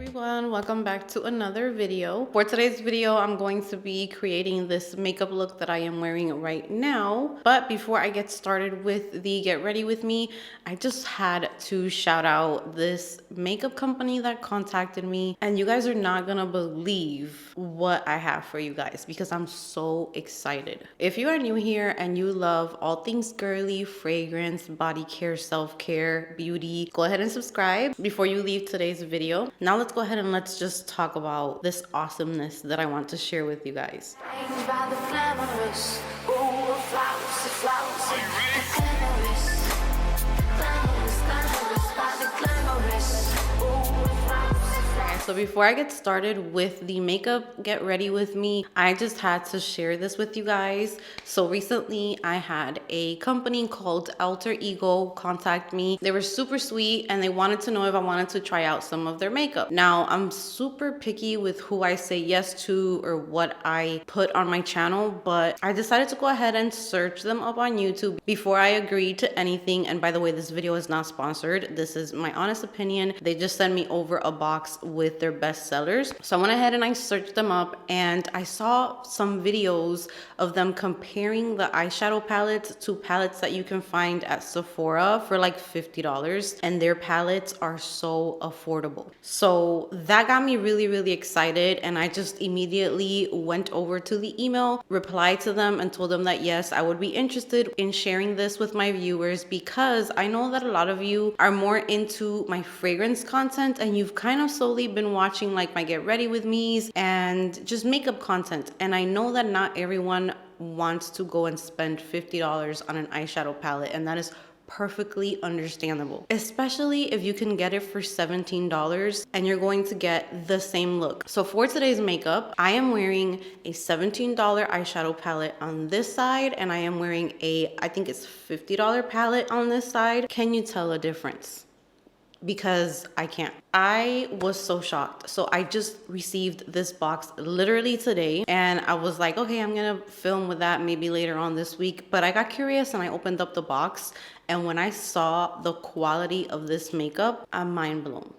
Everyone, welcome back to another video. For today's video, I'm going to be creating this makeup look that I am wearing right now. But before I get started with the get ready with me, I just had to shout out this makeup company that contacted me, and you guys are not gonna believe what I have for you guys because I'm so excited. If you are new here and you love all things girly, fragrance, body care, self-care, beauty, go ahead and subscribe before you leave today's video. Now let's go ahead and let's just talk about this awesomeness that I want to share with you guys. So before I get started with the makeup get ready with me, I just had to share this with you guys. So recently I had a company called Alter Ego contact me. They were super sweet and they wanted to know if I wanted to try out some of their makeup. Now I'm super picky with who I say yes to or what I put on my channel, but I decided to go ahead and search them up on YouTube before I agreed to anything. And by the way, this video is not sponsored. This is my honest opinion. They just sent me over a box with their best sellers. So I went ahead and I searched them up and I saw some videos of them comparing the eyeshadow palettes to palettes that you can find at Sephora for like $50, and their palettes are so affordable. So that got me really excited, and I just immediately went over to the email, replied to them and told them that yes, I would be interested in sharing this with my viewers because I know that a lot of you are more into my fragrance content and you've kind of slowly been watching like my get ready with me's and just makeup content, and I know that not everyone wants to go and spend $50 on an eyeshadow palette, and that is perfectly understandable, especially if you can get it for $17 and you're going to get the same look. So for today's makeup, I am wearing a $17 eyeshadow palette on this side, and I am wearing a, I think it's $50 palette on this side. Can you tell a difference? Because I can't. I was so shocked. So I just received this box literally today, and I was like, okay, I'm gonna film with that maybe later on this week. But I got curious and I opened up the box, and when I saw the quality of this makeup, I'm mind blown.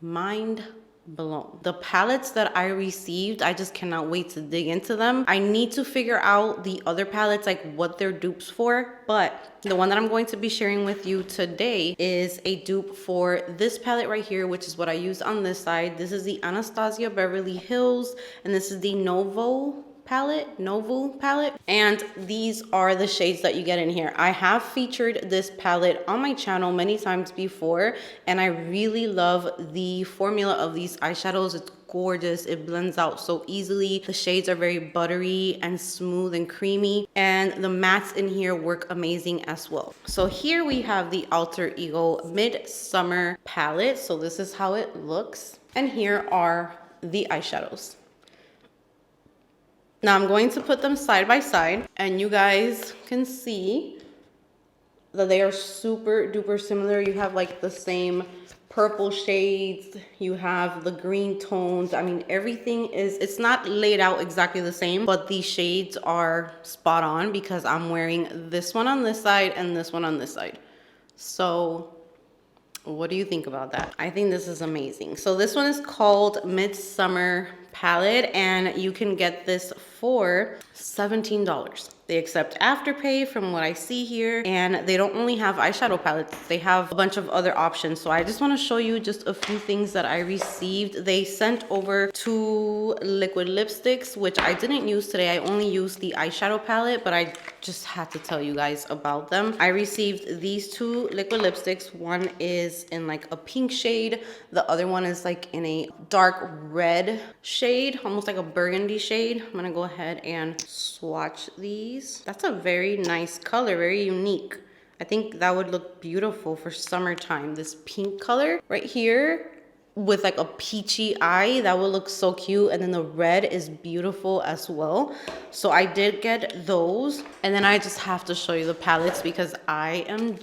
Mind blown. The palettes that I received, I just cannot wait to dig into them. I need to figure out the other palettes, like what they're dupes for, but the one that I'm going to be sharing with you today is a dupe for this palette right here, which is what I use on this side. This is the Anastasia Beverly Hills, and this is the Nouveau palette, and these are the shades that you get in here. I have featured this palette on my channel many times before, and I really love the formula of these eyeshadows. It's gorgeous. It blends out so easily. The shades are very buttery and smooth and creamy, and the mattes in here work amazing as well. So here we have the Alter Ego Midsummer palette. So this is how it looks, and here are the eyeshadows. Now I'm going to put them side by side, and you guys can see that they are super duper similar. You have like the same purple shades, you have the green tones. I mean, everything is, it's not laid out exactly the same, but the shades are spot on because I'm wearing this one on this side and this one on this side. So what do you think about that? I think this is amazing. So this one is called Midsummer palette, and you can get this for $17. They accept Afterpay from what I see here, and they don't only have eyeshadow palettes, they have a bunch of other options. So I just want to show you just a few things that I received. They sent over 2 liquid lipsticks, which I didn't use today. I only used the eyeshadow palette, but I just had to tell you guys about them. I received these 2 liquid lipsticks. One is in like a pink shade, the other one is like in a dark red shade, almost like a burgundy shade. I'm gonna go ahead and swatch these. That's a very nice color, very unique. I think that would look beautiful for summertime. This pink color right here with like a peachy eye, that would look so cute. And then the red is beautiful as well. So I did get those. And then I just have to show you the palettes because I'm in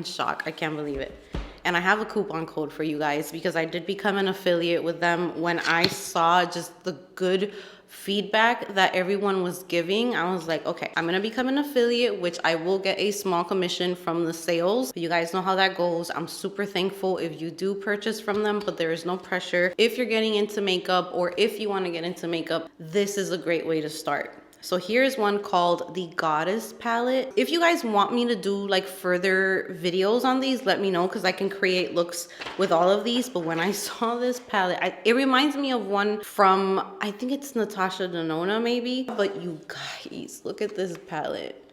shock. I can't believe it. And I have a coupon code for you guys because I did become an affiliate with them when I saw just the good feedback that everyone was giving, I was like, okay, I'm gonna become an affiliate, which I will get a small commission from the sales. You guys know how that goes. I'm super thankful if you do purchase from them, but there is no pressure. If you're getting into makeup or if you want to get into makeup, this is a great way to start. So here's one called the Goddess palette. If you guys want me to do like further videos on these, let me know, because I can create looks with all of these. But when I saw this palette, it reminds me of one from, I think it's Natasha Denona maybe. But you guys, look at this palette.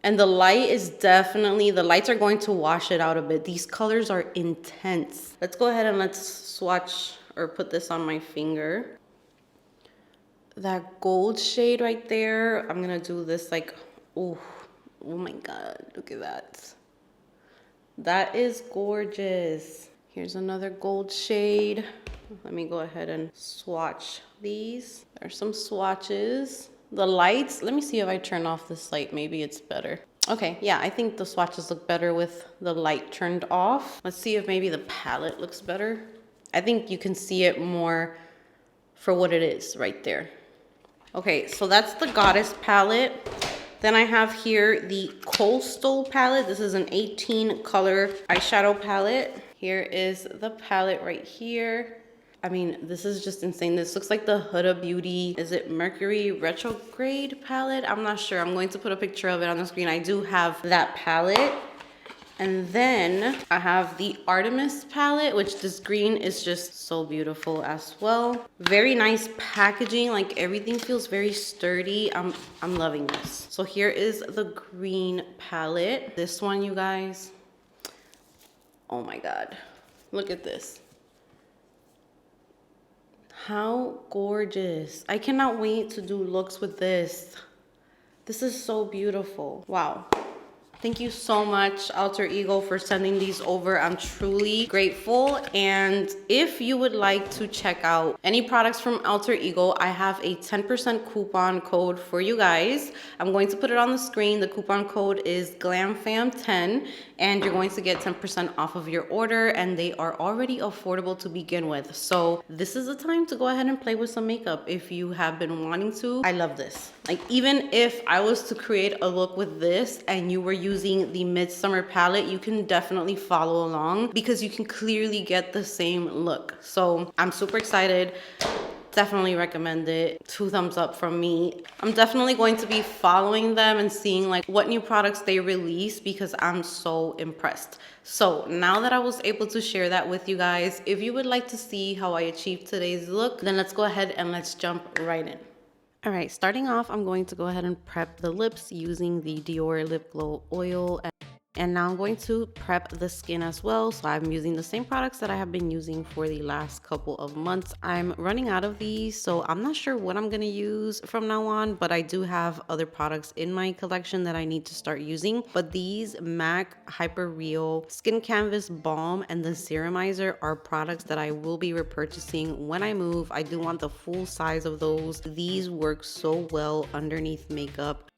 And the light is definitely, the lights are going to wash it out a bit. These colors are intense. Let's go ahead and let's swatch or put this on my finger. That gold shade right there, I'm gonna do this like, oh my God, look at that. That is gorgeous. Here's another gold shade. Let me go ahead and swatch these. There's some swatches. The lights, let me see if I turn off this light, maybe it's better. Okay, yeah, I think the swatches look better with the light turned off. Let's see if maybe the palette looks better. I think you can see it more for what it is right there. Okay, so that's the Goddess palette. Then I have here the Coastal palette. This is an 18 color eyeshadow palette. Here is the palette right here. I mean, this is just insane. This looks like the Huda Beauty, is it Mercury Retrograde palette? I'm not sure. I'm going to put a picture of it on the screen. I do have that palette. And then I have the Artemis palette, which this green is just so beautiful as well. Very nice packaging, like everything feels very sturdy. I'm loving this. So here is the green palette. This one, you guys, oh my God, look at this. How gorgeous. I cannot wait to do looks with this. This is so beautiful. Wow. Thank you so much, Alter Ego, for sending these over. I'm truly grateful. And if you would like to check out any products from Alter Ego, I have a 10% coupon code for you guys. I'm going to put it on the screen. The coupon code is GLAMFAM10, and you're going to get 10% off of your order, and they are already affordable to begin with. So this is the time to go ahead and play with some makeup if you have been wanting to. I love this. Like, even if I was to create a look with this and you were using the Midsummer palette, you can definitely follow along because you can clearly get the same look. So I'm super excited. Definitely recommend it. 2 thumbs up from me. I'm definitely going to be following them and seeing like what new products they release because I'm so impressed. So now that I was able to share that with you guys, if you would like to see how I achieved today's look, then let's go ahead and let's jump right in. All right, starting off, I'm going to go ahead and prep the lips using the Dior Lip Glow Oil. And now I'm going to prep the skin as well. So I'm using the same products that I have been using for the last couple of months. I'm running out of these, so I'm not sure what I'm going to use from now on, but I do have other products in my collection that I need to start using. But these MAC Hyper Real Skin Canvas Balm and the Serumizer are products that I will be repurchasing when I move. I do want the full size of those. These work so well underneath makeup.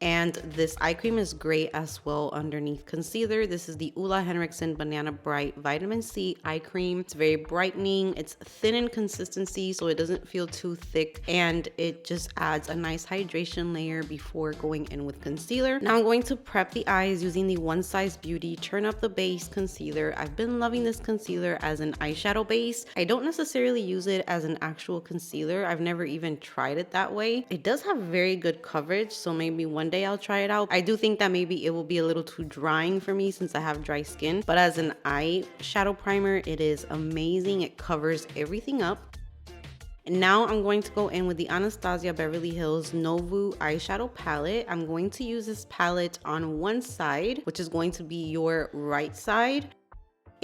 And this eye cream is great as well underneath concealer. This is the Ulla Henriksen Banana Bright Vitamin C eye cream. It's very brightening. It's thin in consistency, so it doesn't feel too thick. And it just adds a nice hydration layer before going in with concealer. Now I'm going to prep the eyes using the One Size Beauty Turn Up the Base Concealer. I've been loving this concealer as an eyeshadow base. I don't necessarily use it as an actual concealer. I've never even tried it that way. It does have very good coverage, so maybe one day I'll try it out. I do think that maybe it will be a little too drying for me since I have dry skin, but as an eyeshadow primer, it is amazing. It covers everything up. And now I'm going to go in with the Anastasia Beverly Hills Nouveau eyeshadow palette. I'm going to use this palette on one side, which is going to be your right side.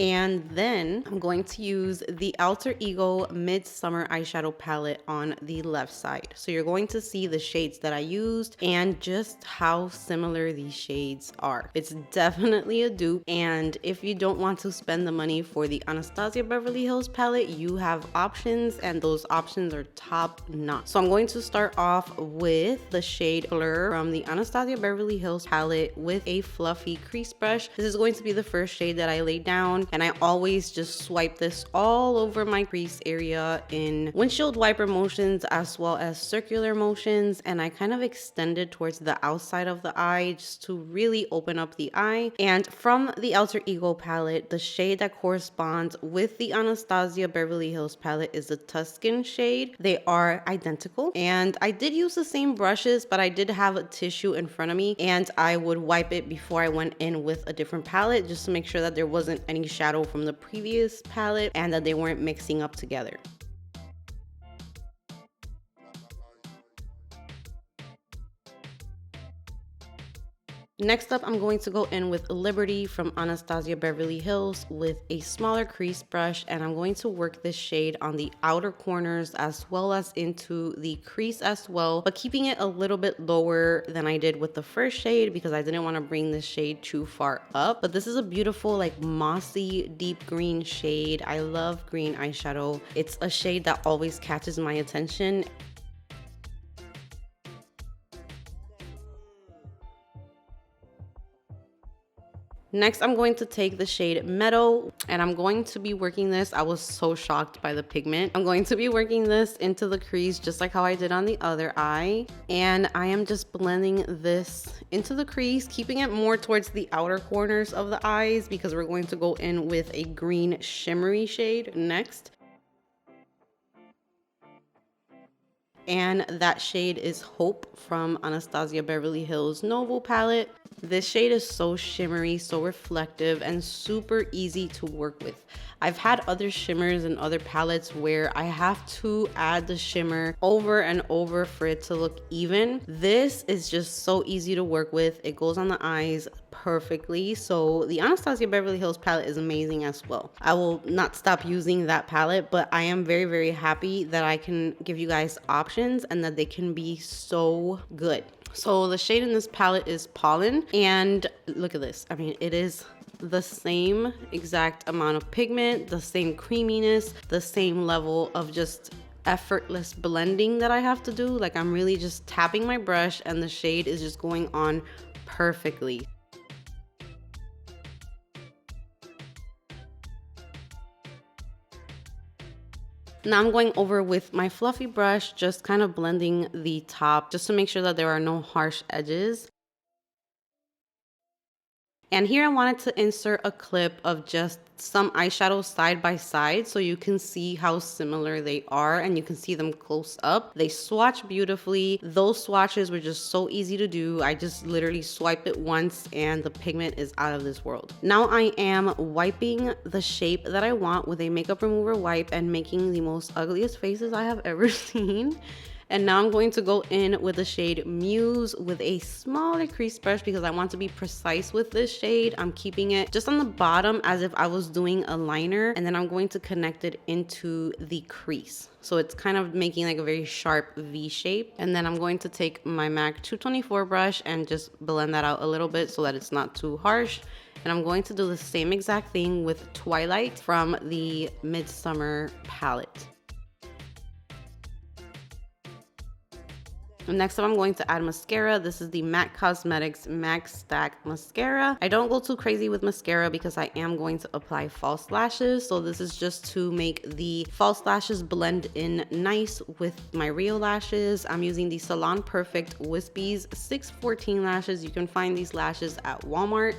And then I'm going to use the Alter Ego Midsummer eyeshadow palette on the left side. So you're going to see the shades that I used and just how similar these shades are. It's definitely a dupe. And if you don't want to spend the money for the Anastasia Beverly Hills palette, you have options, and those options are top notch. So I'm going to start off with the shade Blur from the Anastasia Beverly Hills palette with a fluffy crease brush. This is going to be the first shade that I lay down. and I always just swipe this all over my crease area in windshield wiper motions as well as circular motions, and I kind of extend it towards the outside of the eye just to really open up the eye. And from the Alter Ego palette, the shade that corresponds with the Anastasia Beverly Hills palette is the Tuscan shade. They are identical, and I did use the same brushes, but I did have a tissue in front of me and I would wipe it before I went in with a different palette just to make sure that there wasn't any shadow from the previous palette and that they weren't mixing up together. Next up, I'm going to go in with Liberty from Anastasia Beverly Hills with a smaller crease brush, and I'm going to work this shade on the outer corners as well as into the crease as well, but keeping it a little bit lower than I did with the first shade because I didn't want to bring this shade too far up. But this is a beautiful like mossy deep green shade. I love green eyeshadow. It's a shade that always catches my attention. Next, I'm going to take the shade Meadow, and I'm going to be working this. I was so shocked by the pigment. I'm going to be working this into the crease just like how I did on the other eye. And I am just blending this into the crease, keeping it more towards the outer corners of the eyes because we're going to go in with a green shimmery shade next. And that shade is Hope from Anastasia Beverly Hills Nouveau palette. This shade is so shimmery, so reflective, and super easy to work with. I've had other shimmers and other palettes where I have to add the shimmer over and over for it to look even. This is just so easy to work with. It goes on the eyes perfectly. So the Anastasia Beverly Hills palette is amazing as well. I will not stop using that palette, but I am very, very happy that I can give you guys options and that they can be so good. So the shade in this palette is Pollen, and look at this. I mean, it is the same exact amount of pigment, the same creaminess, the same level of just effortless blending that I have to do. Like, I'm really just tapping my brush and the shade is just going on perfectly. Now I'm going over with my fluffy brush, just kind of blending the top just to make sure that there are no harsh edges. And here I wanted to insert a clip of just some eyeshadows side by side so you can see how similar they are and you can see them close up. They swatch beautifully. Those swatches were just so easy to do. I just literally swipe it once and the pigment is out of this world. Now I am wiping the shape that I want with a makeup remover wipe and making the most ugliest faces I have ever seen. And now I'm going to go in with the shade Muse with a smaller crease brush because I want to be precise with this shade. I'm keeping it just on the bottom as if I was doing a liner, and then I'm going to connect it into the crease. So it's kind of making like a very sharp V shape. And then I'm going to take my MAC 224 brush and just blend that out a little bit so that it's not too harsh. And I'm going to do the same exact thing with Twilight from the MIDSUMMER palette. Next up, I'm going to add mascara. This is the MAC Cosmetics Max Stack Mascara. I don't go too crazy with mascara because I am going to apply false lashes. So this is just to make the false lashes blend in nice with my real lashes. I'm using the Salon Perfect Wispies 614 lashes. You can find these lashes at Walmart.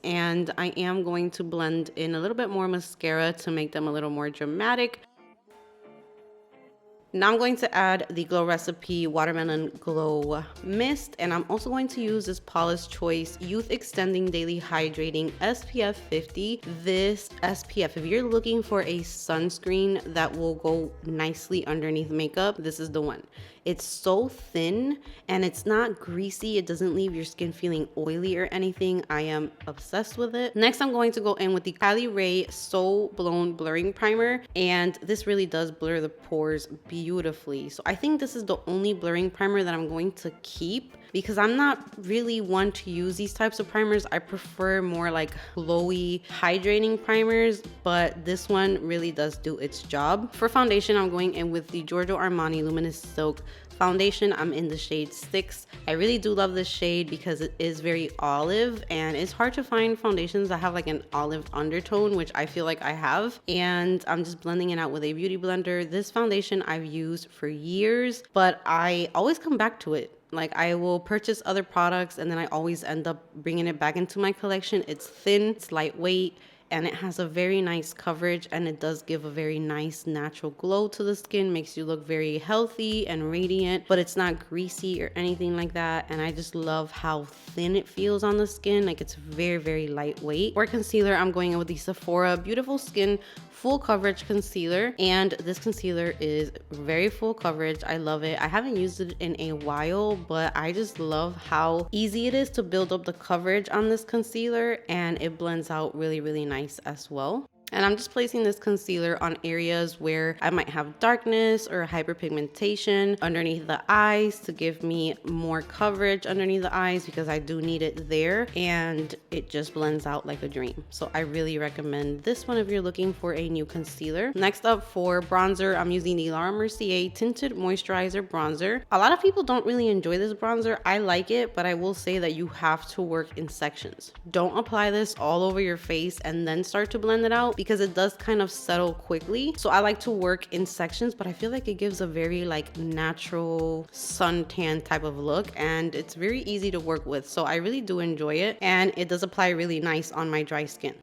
And I am going to blend in a little bit more mascara to make them a little more dramatic. Now I'm going to add the Glow Recipe Watermelon Glow Mist, and I'm also going to use this Paula's Choice Youth Extending Daily Hydrating SPF 50. This SPF, if you're looking for a sunscreen that will go nicely underneath makeup, this is the one. It's so thin and it's not greasy. It doesn't leave your skin feeling oily or anything. I am obsessed with it. Next, I'm going to go in with the Kylie Ray So Blown Blurring Primer, and this really does blur the pores beautifully. So I think this is the only blurring primer that I'm going to keep because I'm not really one to use these types of primers. I prefer more like glowy, hydrating primers, but this one really does do its job. For foundation, I'm going in with the Giorgio Armani Luminous Silk Foundation, I'm in the shade 6. I really do love this shade because it is very olive, and it's hard to find foundations that have like an olive undertone, which I feel like I have. And I'm just blending it out with a beauty blender. This foundation I've used for years, but I always come back to it. Like, I will purchase other products and then I always end up bringing it back into my collection. It's thin, it's lightweight, and it has a very nice coverage, and it does give a very nice natural glow to the skin, makes you look very healthy and radiant, but it's not greasy or anything like that. And I just love how thin it feels on the skin. Like, it's very, very lightweight. For concealer, I'm going in with the Sephora Beautiful Skin full coverage concealer, and this concealer is very full coverage. I love it. I haven't used it in a while, but I just love how easy it is to build up the coverage on this concealer, and it blends out really, really nice as well. And I'm just placing this concealer on areas where I might have darkness or hyperpigmentation underneath the eyes to give me more coverage underneath the eyes, because I do need it there, and it just blends out like a dream. So I really recommend this one if you're looking for a new concealer. Next up, for bronzer, I'm using the Laura Mercier Tinted Moisturizer Bronzer. A lot of people don't really enjoy this bronzer. I like it, but I will say that you have to work in sections. Don't apply this all over your face and then start to blend it out, because it does kind of settle quickly. So I like to work in sections, but I feel like it gives a very like natural suntan type of look, and it's very easy to work with. So I really do enjoy it, and it does apply really nice on my dry skin.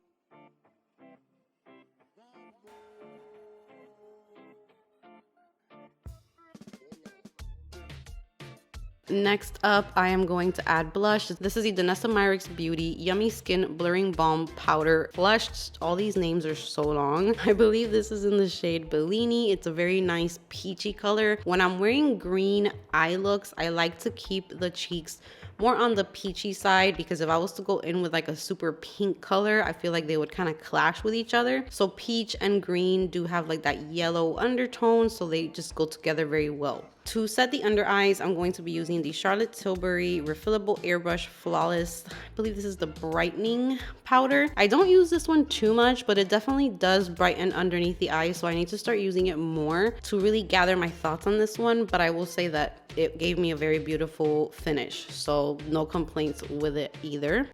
Next up, I am going to add blush. This is the Danessa Myricks Beauty Yummy Skin Blurring Balm Powder Blush. All these names are so long. I believe this is in the shade Bellini. It's a very nice peachy color. When I'm wearing green eye looks, I like to keep the cheeks more on the peachy side, because if I was to go in with like a super pink color, I feel like they would kind of clash with each other. So peach and green do have like that yellow undertone, so they just go together very well. To set the under eyes, I'm going to be using the Charlotte Tilbury Refillable Airbrush Flawless, I believe this is the brightening powder. I don't use this one too much, but it definitely does brighten underneath the eyes, so I need to start using it more to really gather my thoughts on this one. But I will say that it gave me a very beautiful finish, so no complaints with it either.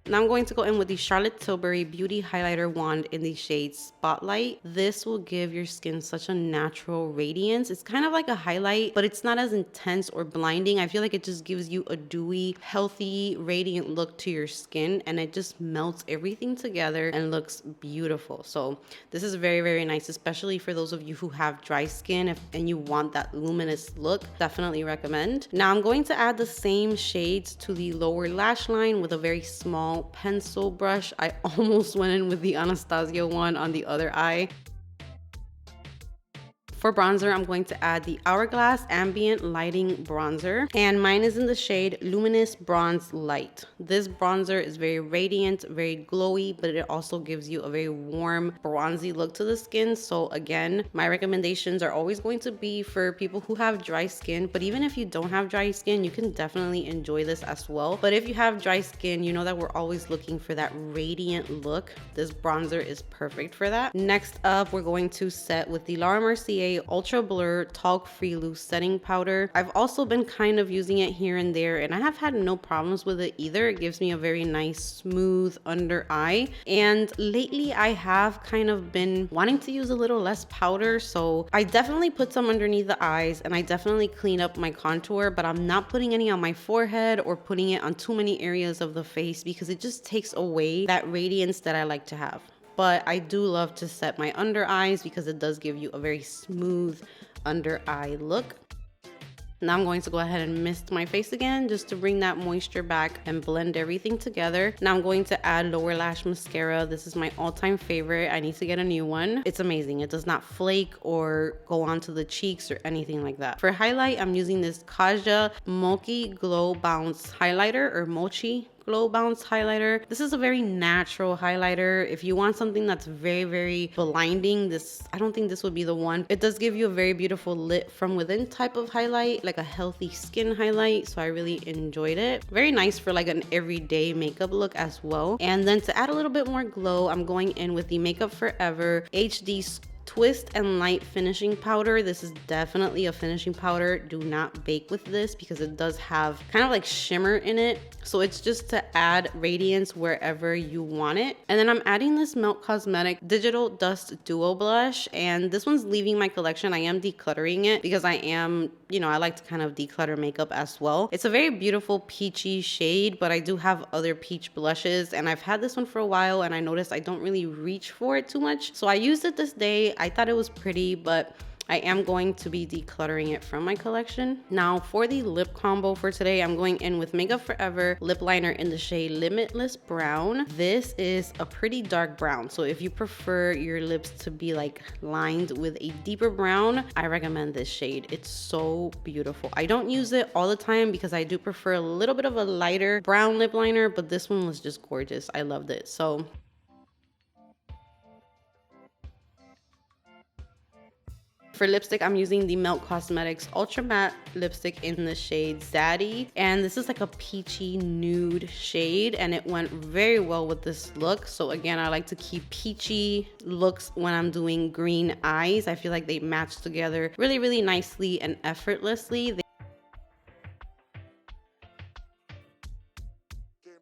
Now I'm going to go in with the Charlotte Tilbury Beauty Highlighter Wand in the shade Spotlight. This will give your skin such a natural radiance. It's kind of like a highlight, but it's not as intense or blinding. I feel like it just gives you a dewy, healthy, radiant look to your skin, and it just melts everything together and looks beautiful. So this is very, very nice, especially for those of you who have dry skin and you want that luminous look. Definitely recommend. Now I'm going to add the same shades to the lower lash line with a very small pencil brush. I almost went in with the Anastasia one on the other eye. For bronzer, I'm going to add the Hourglass Ambient Lighting Bronzer, and mine is in the shade Luminous Bronze Light. This bronzer is very radiant, very glowy, but it also gives you a very warm, bronzy look to the skin. So again, my recommendations are always going to be for people who have dry skin, but even if you don't have dry skin, you can definitely enjoy this as well. But if you have dry skin, you know that we're always looking for that radiant look. This bronzer is perfect for that. Next up, we're going to set with the Laura Mercier Ultra Blur Talc Free Loose Setting Powder. I've also been kind of using it here and there, and I have had no problems with it either. It gives me a very nice smooth under eye, and lately I have kind of been wanting to use a little less powder, so I definitely put some underneath the eyes, and I definitely clean up my contour, but I'm not putting any on my forehead or putting it on too many areas of the face, because it just takes away that radiance that I like to have. But I do love to set my under eyes because it does give you a very smooth under eye look. Now I'm going to go ahead and mist my face again just to bring that moisture back and blend everything together. Now I'm going to add lower lash mascara. This is my all-time favorite. I need to get a new one. It's amazing. It does not flake or go onto the cheeks or anything like that. For highlight, I'm using this Kaja Smoky Glow Bounce Highlighter, or Mochi Glow Bounce Highlighter. This is a very natural highlighter. If you want something that's very, very blinding, I don't think this would be the one. It does give you a very beautiful lit from within type of highlight, like a healthy skin highlight, so I really enjoyed it. Very nice for like an everyday makeup look as well. And then to add a little bit more glow, I'm going in with the Makeup Forever HD Twist and Light finishing powder. This is definitely a finishing powder. Do not bake with this because it does have kind of like shimmer in it. So it's just to add radiance wherever you want it. And then I'm adding this Melt Cosmetic Digital Dust Duo Blush, and this one's leaving my collection. I am decluttering it because I am, you know, I like to kind of declutter makeup as well. It's a very beautiful peachy shade, but I do have other peach blushes, and I've had this one for a while, and I noticed I don't really reach for it too much. So I used it this day. I thought it was pretty, but I am going to be decluttering it from my collection. Now for the lip combo for today, I'm going in with Makeup Forever lip liner in the shade Limitless Brown. This is a pretty dark brown, so if you prefer your lips to be like lined with a deeper brown, I recommend this shade. It's so beautiful. I don't use it all the time because I do prefer a little bit of a lighter brown lip liner, but this one was just gorgeous. I loved it. So for lipstick, I'm using the Melt Cosmetics Ultra Matte lipstick in the shade Zaddy. And this is like a peachy nude shade, and it went very well with this look. So again, I like to keep peachy looks when I'm doing green eyes. I feel like they match together really, really nicely and effortlessly.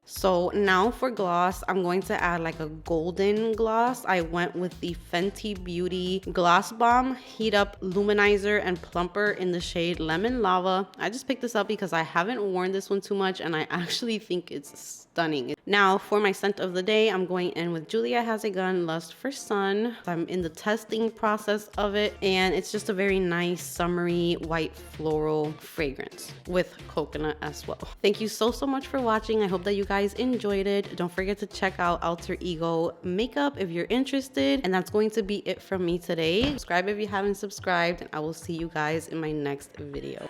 So now for gloss, I'm going to add like a golden gloss. I went with the Fenty Beauty Gloss Bomb Heat Up Luminizer and Plumper in the shade Lemon Lava. I just picked this up because I haven't worn this one too much, and I actually think it's stunning. Now for my scent of the day, I'm going in with Julia Has a Gun Lust for Sun. I'm in the testing process of it, and it's just a very nice summery white floral fragrance with coconut as well. Thank you so much for watching. I hope that you guys enjoyed it. Don't forget to check out Alter Ego makeup if you're interested, and that's going to be it from me today. Subscribe if you haven't subscribed, and I will see you guys in my next video.